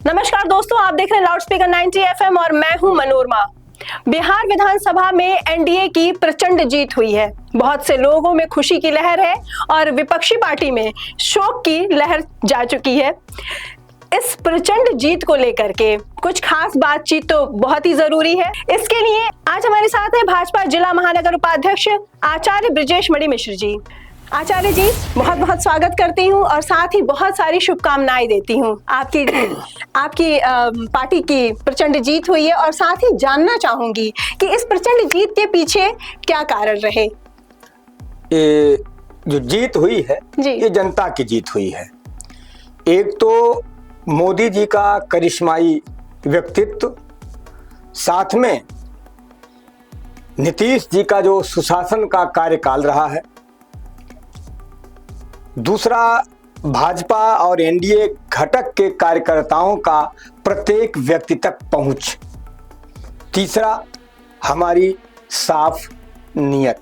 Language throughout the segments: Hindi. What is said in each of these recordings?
नमस्कार दोस्तों, आप देख रहे हैं लाउड स्पीकर 90 एफएम और मैं हूं मनोरमा। बिहार विधानसभा में एनडीए की प्रचंड जीत हुई है। बहुत से लोगों में खुशी की लहर है और विपक्षी पार्टी में शोक की लहर जा चुकी है। इस प्रचंड जीत को लेकर के कुछ खास बातचीत तो बहुत ही जरूरी है। इसके लिए आज हमारे साथ है भाजपा जिला महानगर उपाध्यक्ष आचार्य ब्रजेश मणि मिश्र जी। आचार्य जी, बहुत बहुत स्वागत करती हूँ और साथ ही बहुत सारी शुभकामनाएं देती हूँ। आपकी पार्टी की प्रचंड जीत हुई है और साथ ही जानना चाहूंगी कि इस प्रचंड जीत के पीछे क्या कारण रहे। ये जो जीत हुई है ये जनता की जीत हुई है। एक तो मोदी जी का करिश्माई व्यक्तित्व, साथ में नीतीश जी का जो सुशासन का कार्यकाल रहा है, दूसरा भाजपा और एनडीए घटक के कार्यकर्ताओं का प्रत्येक व्यक्ति तक पहुंच, तीसरा हमारी साफ नियत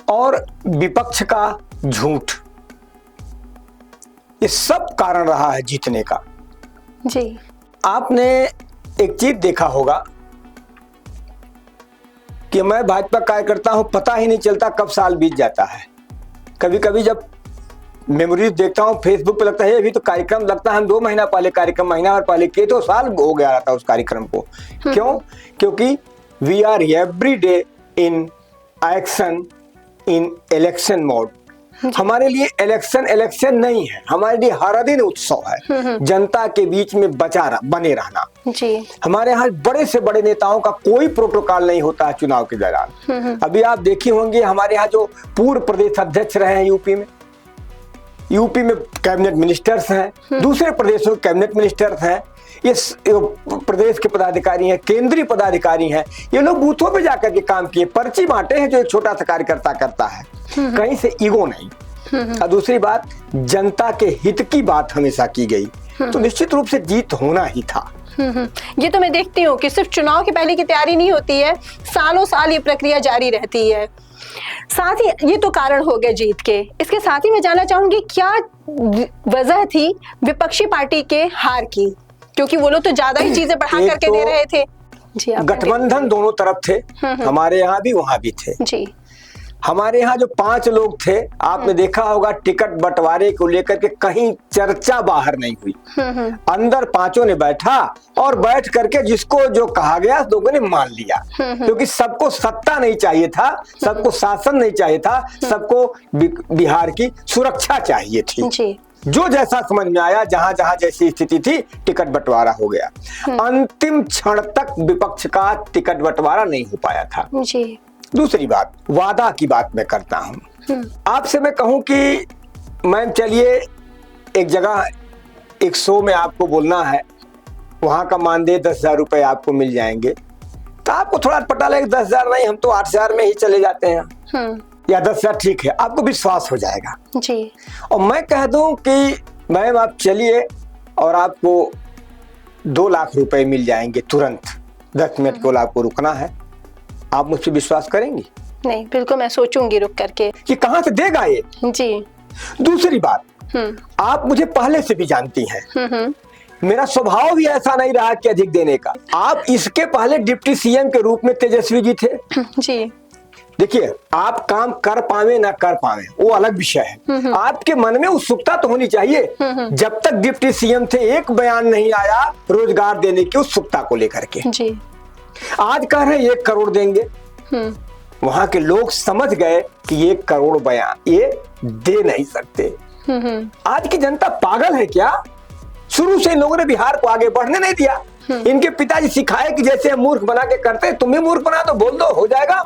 और विपक्ष का झूठ, ये सब कारण रहा है जीतने का। जी, आपने एक चीज देखा होगा कि मैं भाजपा कार्यकर्ता हूं, पता ही नहीं चलता कब साल बीत जाता है। कभी कभी जब मेमोरीज देखता हूँ फेसबुक पे, लगता है अभी तो कार्यक्रम, लगता है हम 2 महीना पहले कार्यक्रम, महीना भर पहले किए, तो साल हो गया था उस कार्यक्रम को। क्यों? क्योंकि we are every day in action in election mode. हमारे लिए इलेक्शन नहीं है, हमारे लिए हर दिन उत्सव है, जनता के बीच में बने रहना। जी। हमारे यहाँ बड़े से बड़े नेताओं का कोई प्रोटोकॉल नहीं होता है चुनाव के दौरान। अभी आप देखे होंगे हमारे यहाँ जो पूर्व प्रदेश अध्यक्ष रहे हैं यूपी में कैबिनेट मिनिस्टर्स हैं, दूसरे प्रदेशों के कैबिनेट मिनिस्टर्स हैं, ये प्रदेश के पदाधिकारी हैं, केंद्रीय पदाधिकारी हैं, ये लोग बूथों पे जाकर के काम किए, पर्ची बांटे हैं जो एक छोटा सा कार्यकर्ता करता है। कहीं से ईगो नहीं। और दूसरी बात, जनता के हित की बात हमेशा की गई, तो निश्चित रूप से जीत होना ही था। ये तो मैं देखती हूँ कि सिर्फ चुनाव की पहले की तैयारी नहीं होती है, सालों साल ये प्रक्रिया जारी रहती है। साथ ही ये तो कारण हो गए जीत के, इसके साथ ही मैं जानना चाहूंगी क्या वजह थी विपक्षी पार्टी के हार की, क्योंकि वो लोग तो ज्यादा ही चीजें बढ़ा करके दे रहे थे। जी, गठबंधन दोनों तरफ थे, हमारे यहाँ भी वहां भी थे। जी। हमारे यहाँ जो 5 लोग थे, आपने देखा होगा टिकट बंटवारे को लेकर के कहीं चर्चा बाहर नहीं हुई। अंदर 5 ने बैठा और बैठ करके जिसको जो कहा गया लोगों ने मान लिया, क्योंकि सबको सत्ता नहीं चाहिए था, सबको शासन नहीं चाहिए था, सबको बिहार की सुरक्षा चाहिए थी। जी। जो जैसा समझ में आया, जहां जहां जैसी स्थिति थी, टिकट बंटवारा हो गया। अंतिम क्षण तक विपक्ष का टिकट बंटवारा नहीं हो पाया था। जी। दूसरी बात, वादा की बात मैं करता हूं। आपसे मैं कहूं कि मैम चलिए एक जगह एक शो में आपको बोलना है, वहां का मानदेय 10,000 रुपए आपको मिल जाएंगे, तो आपको थोड़ा पता लगे 10,000 नहीं, हम तो 8,000 में ही चले जाते हैं, या 10,000 ठीक है, आपको विश्वास हो जाएगा। जी। और मैं कह दूं कि मैम आप चलिए और आपको 2 लाख रुपए मिल जाएंगे तुरंत, 10 मिनट केवल आपको रुकना है, आप मुझसे विश्वास करेंगी? नहीं, बिल्कुल मैं सोचूंगी रुक करके कि कहां से देगा ये। जी। दूसरी बात, आप मुझे पहले से भी जानती हैं, मेरा स्वभाव भी ऐसा नहीं रहा कि अधिक देने का। आप इसके पहले डिप्टी सीएम के रूप में तेजस्वी जी थे। जी। देखिए, आप काम कर पावे ना कर पावे वो अलग विषय है, आपके मन में उत्सुकता तो होनी चाहिए। जब तक डिप्टी सीएम थे एक बयान नहीं आया रोजगार देने की उत्सुकता को लेकर के। जी। आज कह रहे हैं 1 करोड़ देंगे, वहां के लोग समझ गए कि 1 करोड़ बयान ये दे नहीं सकते। आज की जनता पागल है क्या? शुरू से इन लोगों ने बिहार को आगे बढ़ने नहीं दिया। इनके पिताजी सिखाए कि जैसे हम मूर्ख बना के करते, तुम भी मूर्ख बना, तो बोल दो हो जाएगा।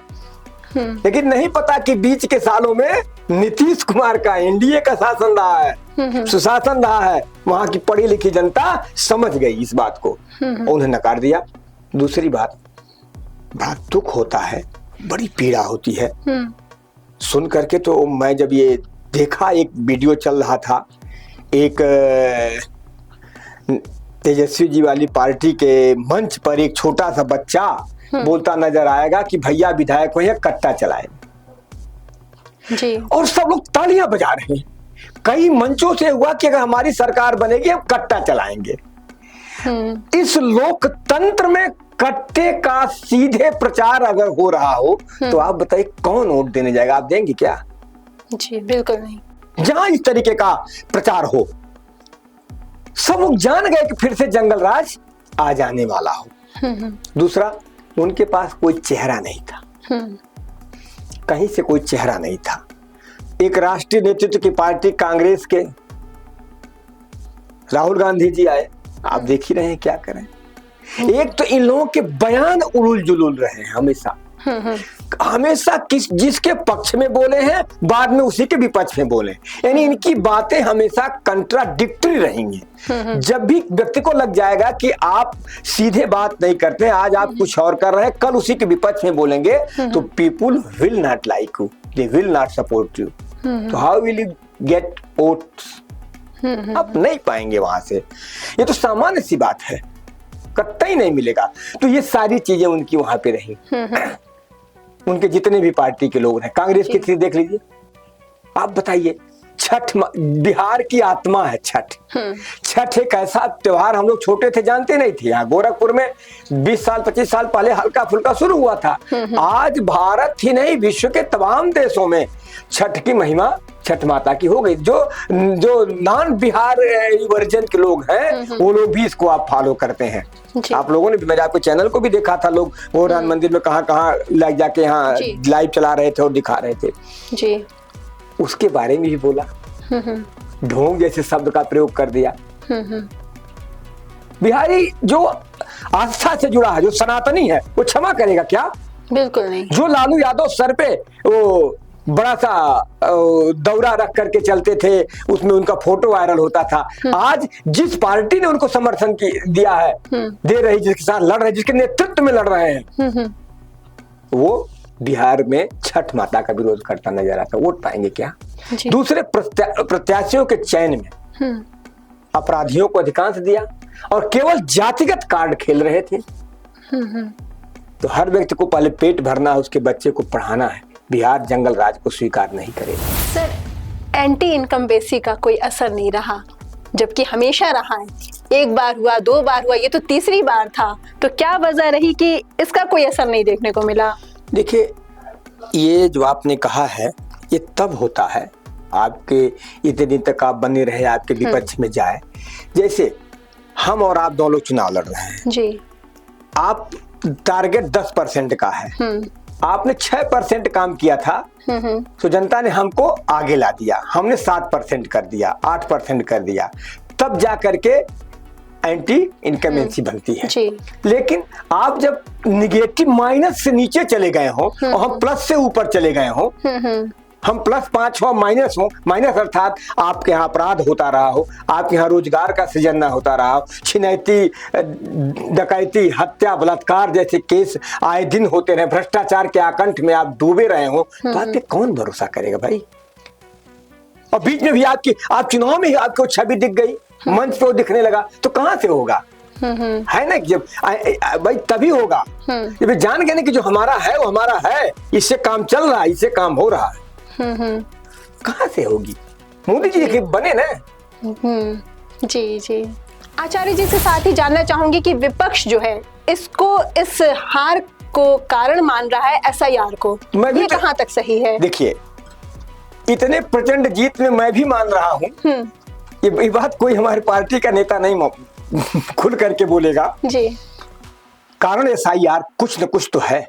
लेकिन नहीं पता कि बीच के सालों में नीतीश कुमार का एनडीए का शासन रहा है, सुशासन रहा है, वहां की पढ़ी लिखी जनता समझ गई इस बात को, उन्हें नकार दिया। दूसरी बात, बड़ा दुख होता है, बड़ी पीड़ा होती है सुन करके। तो मैं जब ये देखा, एक वीडियो चल रहा था, एक तेजस्वी जी वाली पार्टी के मंच पर एक छोटा सा बच्चा बोलता नजर आएगा कि भैया विधायक हो या कट्टा चलाए, जी। और सब लोग तालियां बजा रहे हैं। कई मंचों से हुआ कि अगर हमारी सरकार बनेगी हम कट्टा चलाएंगे। इस लोकतंत्र में कट्टे का सीधे प्रचार अगर हो रहा हो तो आप बताइए कौन वोट देने जाएगा? आप देंगे क्या? जी बिल्कुल नहीं। जहां इस तरीके का प्रचार हो, सब लोग जान गए कि फिर से जंगल राज आ जाने वाला हो। दूसरा, उनके पास कोई चेहरा नहीं था, कहीं से कोई चेहरा नहीं था। एक राष्ट्रीय नेतृत्व की पार्टी कांग्रेस के राहुल गांधी जी आए, आप देख ही रहे हैं क्या करें। एक तो इन लोगों के बयान उलूल जुलूल रहे हैं हमेशा, हमेशा जिसके पक्ष में बोले हैं बाद में उसी के विपक्ष में बोले, यानी इनकी बातें हमेशा कंट्राडिक्टरी रहेंगी। जब भी व्यक्ति को लग जाएगा कि आप सीधे बात नहीं करते, आज आप कुछ और कर रहे हैं, कल उसी के विपक्ष में बोलेंगे, तो people will not like you, they will not support you, तो how will you get votes? आप नहीं पाएंगे वहां से। ये तो सामान्य सी बात है, कतई नहीं मिलेगा। तो ये सारी चीजें उनकी वहां पे रही। उनके जितने भी पार्टी के लोग हैं, कांग्रेस की स्थिति देख लीजिए। आप बताइए, छठ बिहार की आत्मा है छठ। छठ एक ऐसा त्योहार, हम लोग छोटे थे जानते नहीं थे। यहाँ गोरखपुर में 20 साल 25 साल पहले हल्का फुल्का शुरू हुआ था। आज भारत ही नहीं, विश्व के तमाम देशों में छठ की महिमा छठ माता की हो गई। जो नॉन बिहार वर्जन के लोग हैं वो लोग भी इसको आप फॉलो करते हैं। आप लोगों ने भी, मैंने आपके चैनल को भी देखा था, लोग वो राम मंदिर में कहाँ लग जाके यहाँ लाइव चला रहे थे और दिखा रहे थे जी। उसके बारे में भी बोला, ढोंग जैसे शब्द का प्रयोग कर दिया। बिहारी जो आस्था से जुड़ा है, जो सनातनी है, वो क्षमा करेगा क्या? बिल्कुल नहीं। जो लालू यादव सर पे वो बड़ा सा दौरा रख करके चलते थे, उसमें उनका फोटो वायरल होता था, आज जिस पार्टी ने उनको समर्थन दिया है, दे रही, जिसके साथ लड़ रहे, जिसके नेतृत्व में लड़ रहे हैं, वो बिहार में छठ माता का विरोध करता नजर आता। वोट पाएंगे क्या? दूसरे प्रत्याशियों के चयन में अपराधियों को अधिकांश दिया और केवल जातिगत कार्ड खेल रहे थे। तो हर व्यक्ति को पहले पेट भरना है, उसके बच्चे को पढ़ाना है। बिहार जंगल राज को स्वीकार नहीं करेगा। सर, एंटी इनकम बेसी का कोई असर नहीं रहा, जबकि हमेशा रहा है। एक बार हुआ, 2 बार हुआ, ये तो तीसरी बार था। तो क्या वजह रही कि इसका कोई असर नहीं देखने को मिला? देखिए, ये जो आपने कहा है, ये तब होता है आपके इतने दिन तक आप बने रहे, आपके विपक्ष में जाए। जैसे हम और आप 2 लोग चुनाव लड़ रहे हैं जी, आप टारगेट 10% का है, आपने 6% काम किया था, तो जनता ने हमको आगे ला दिया, हमने 7% कर दिया, 8% कर दिया, तब जा करके एंटी इनकमेंसी बनती है जी। लेकिन आप जब निगेटिव माइनस से नीचे चले गए हो और हम प्लस से ऊपर चले गए हो, हम +5 हो, माइनस अर्थात आपके यहाँ अपराध होता रहा हो, आपके यहाँ रोजगार का सृजन न होता रहा हो, छिनैती, डकैती, हत्या, बलात्कार जैसे केस आए दिन होते रहे, भ्रष्टाचार के आकंठ में आप डूबे रहे हो, तो आप पे कौन भरोसा करेगा भाई? और बीच में भी आप चुनाव में ही आपको छवि दिख गई, मंच पे दिखने लगा, तो कहाँ से होगा? है ना, जब भाई तभी होगा जब जान गए ना कि जो हमारा है वो हमारा है, इससे काम चल रहा है, इससे काम हो रहा है। कहाँ से होगी? मोदी जी के बने ना। जी जी। आचार्य जी से साथ ही जानना चाहूंगी कि विपक्ष जो है इसको, इस हार को कारण मान रहा है SIR को, ये कहाँ तक सही है? देखिए, इतने प्रचंड जीत में मैं भी मान रहा हूँ, ये बात कोई हमारी पार्टी का नेता नहीं खुल करके बोलेगा जी। कारण SIR कुछ न कुछ तो है।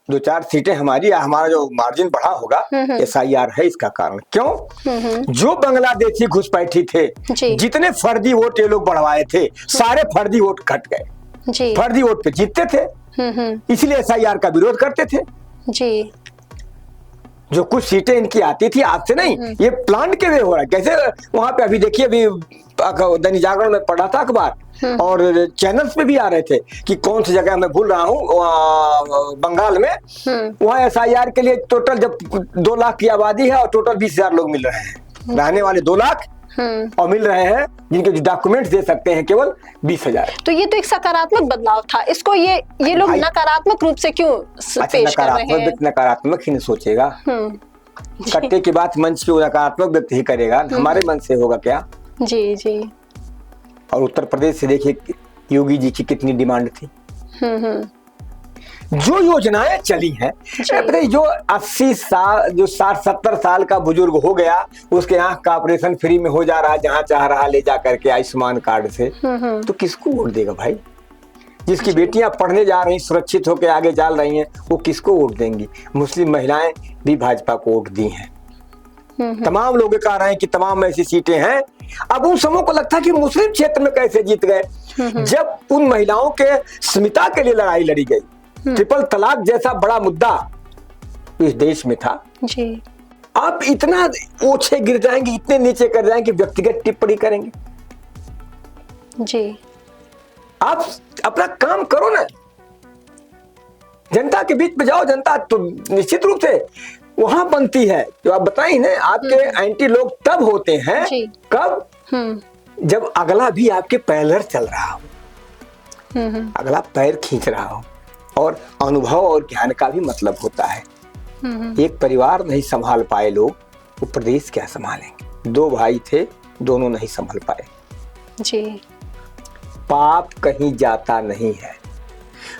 2-4 सीटें हमारी, हमारा जो मार्जिन बढ़ा होगा, SIR है इसका कारण। क्यों? जो बांग्लादेशी घुसपैठी थे, जितने फर्जी वोट ये लोग बढ़वाए थे, सारे फर्जी वोट कट गए, फर्जी वोट पे जीतते थे, इसलिए SIR का विरोध करते थे जी। जो कुछ सीटें इनकी आती थी आपसे नहीं, ये प्लान के वे हो रहा है। कैसे वहां पे अभी देखिए, अभी दैनिक जागरण में पढ़ा था अखबार, और चैनल्स पे भी आ रहे थे कि कौन सी जगह मैं भूल रहा हूँ, बंगाल में, वहाँ SIR के लिए टोटल जब 2 लाख की आबादी है और टोटल 20,000 लोग मिल रहे हैं, रहने वाले 2 लाख और मिल रहे हैं जिनके डॉक्यूमेंट्स दे सकते हैं केवल 20,000। तो ये तो एक सकारात्मक बदलाव था, इसको ये लोग नकारात्मक रूप से क्यों पेश कर रहे हैं? नकारात्मक ही नहीं सोचेगा, कट्टे की बात मंच पे नकारात्मक व्यक्ति ही करेगा, हमारे मन से होगा क्या? जी जी। और उत्तर प्रदेश से देखिए योगी जी की कितनी डिमांड थी। जो योजनाएं चली हैं, जो 80 साल, जो 60-70 साल का बुजुर्ग हो गया, उसके आंख का ऑपरेशन फ्री में हो जा रहा है, जहां चाह रहा ले जा करके आयुष्मान कार्ड से, तो किसको वोट देगा भाई? जिसकी बेटियां पढ़ने जा रही, सुरक्षित होकर आगे चल रही हैं, वो किसको वोट देंगी? मुस्लिम महिलाएं भी भाजपा को वोट दी हैं। तमाम लोग कह रहे हैं कि तमाम ऐसी सीटें हैं। अब उन समूह को लगता है कि मुस्लिम क्षेत्र में कैसे जीत गए, जब उन महिलाओं के स्मिता के लिए लड़ाई लड़ी गई। ट्रिपल तलाक जैसा बड़ा मुद्दा इस देश में था जी। आप इतना ओछे गिर जाएंगे, इतने नीचे कर जाएंगे, व्यक्तिगत टिप्पणी करेंगे जी। आप अपना काम करो ना, जनता के बीच में जाओ। जनता तो निश्चित रूप से वहां बनती है, जो आप बताई ना, आपके एंटी लोग तब होते हैं कब? जब अगला भी आपके पैर चल रहा हो, अगला पैर खींच रहा हो। और अनुभव और ज्ञान का भी मतलब होता है। एक परिवार नहीं संभाल पाए लोग, वो प्रदेश क्या संभालेंगे? 2 भाई थे, दोनों नहीं संभाल पाए जी। पाप कहीं जाता नहीं है।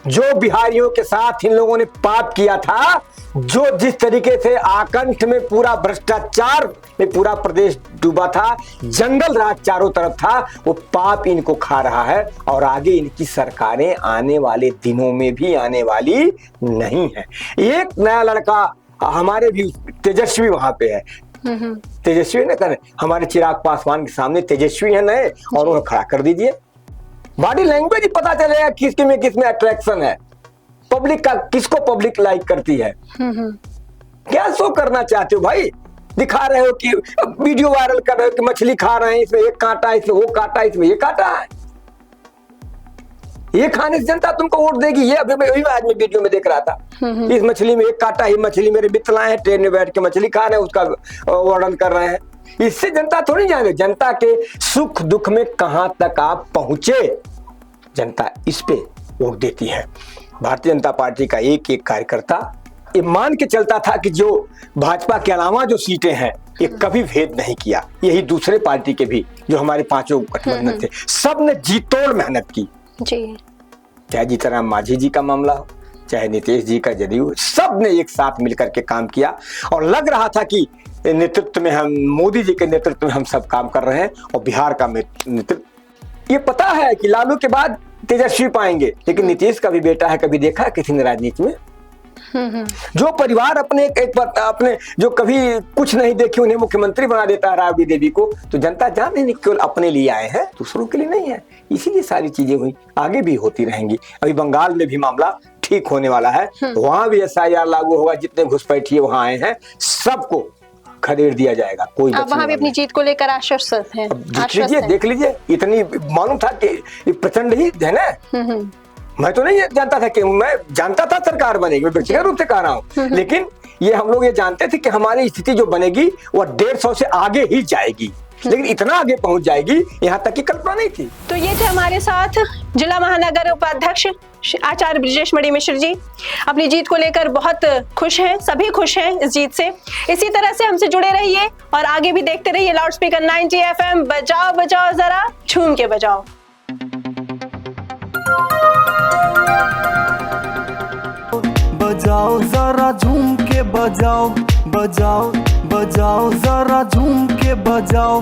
जो बिहारियों के साथ इन लोगों ने पाप किया था, जो जिस तरीके से आकंठ में पूरा भ्रष्टाचार में पूरा प्रदेश डूबा था, जंगल राज चारों तरफ था, वो पाप इनको खा रहा है। और आगे इनकी सरकारें आने वाले दिनों में भी आने वाली नहीं है। एक नया लड़का हमारे भी तेजस्वी वहां पे है, तेजस्वी ने कर, हमारे चिराग पासवान के सामने तेजस्वी है नए, और उन्हें खड़ा कर दीजिए। बॉडी लैंग्वेज ही पता चलेगा किसमें अट्रैक्शन है, पब्लिक का, किसको पब्लिक लाइक करती है। क्या शो करना चाहते हो भाई? दिखा रहे हो कि वीडियो वायरल कर रहे हो कि मछली खा रहे हैं, इसमें एक कांटा, इसमें वो कांटा, इसमें ये कांटा है। ये खाने से जनता तुमको वोट देगी। ये अभी आज मैं वीडियो में देख रहा था, इस मछली में एक कांटा, ये मछली मेरे मित्र लाए हैं, ट्रेन में बैठ के मछली खा रहे हैं, उसका वर्णन कर रहे हैं। इससे जनता थोड़ी जाने, जनता के सुख दुख में कहां तक आप पहुंचे, जनता इस पे वोट देती है। भारतीय जनता पार्टी का एक एक कार्यकर्ता ये मान के चलता था कि जो भाजपा के अलावा जो सीटें हैं, ये कभी भेद नहीं किया। यही दूसरे पार्टी के भी जो हमारे 5 गठबंधन थे, सब ने जी तोड़ मेहनत की जी। चाहे जीतनराम मांझी जी का मामला हो, चाहे नीतीश जी का जदयू, सब ने एक साथ मिलकर के काम किया। और लग रहा था कि नेतृत्व में हम, मोदी जी के नेतृत्व में हम सब काम कर रहे हैं। और बिहार का नेतृत्व, ये पता है कि लालू के बाद तेजस्वी पाएंगे, लेकिन नीतीश का भी बेटा है। कभी देखा किसी ने राजनीति में? जो परिवार अपने अपने जो कभी कुछ नहीं देखे, उन्हें मुख्यमंत्री बना देता है राबड़ी देवी को, तो जनता जान नहीं केवल अपने लिए आए हैं, दूसरों के लिए नहीं है। इसीलिए सारी चीजें हुई, आगे भी होती रहेंगी। अभी बंगाल में भी मामला ठीक होने वाला है, वहां भी SIR लागू होगा। जितने घुसपैठिए वहां आए हैं, सबको खदेड़ दिया जाएगा। कोई आप वहां भी अपनी जीत को लेकर आश्वस्त हैं? देख लीजिए, इतनी मालूम था कि प्रचंड ही है ना। मैं तो नहीं जानता था, कि मैं जानता था सरकार बनेगी, मैं व्यक्तिगत रूप से कह रहा हूँ, लेकिन ये हम लोग ये जानते थे कि हमारी स्थिति जो बनेगी वो 150 से आगे ही जाएगी, लेकिन इतना आगे पहुंच जाएगी, यहाँ तक की कल्पना नहीं थी। तो ये थे हमारे साथ जिला महानगर उपाध्यक्ष आचार्य ब्रजेश मणि मिश्र जी। अपनी जीत को लेकर बहुत खुश हैं, सभी खुश हैं इस जीत से। इसी तरह से हमसे जुड़े रहिए और आगे भी देखते रहिए लाउडस्पीकर 90 FM। बजाओ बजाओ जरा झूम के बजाओ। बजाओ जरा झूम के बजाओ, बजाओ बजाओ जरा झूम के बजाओ।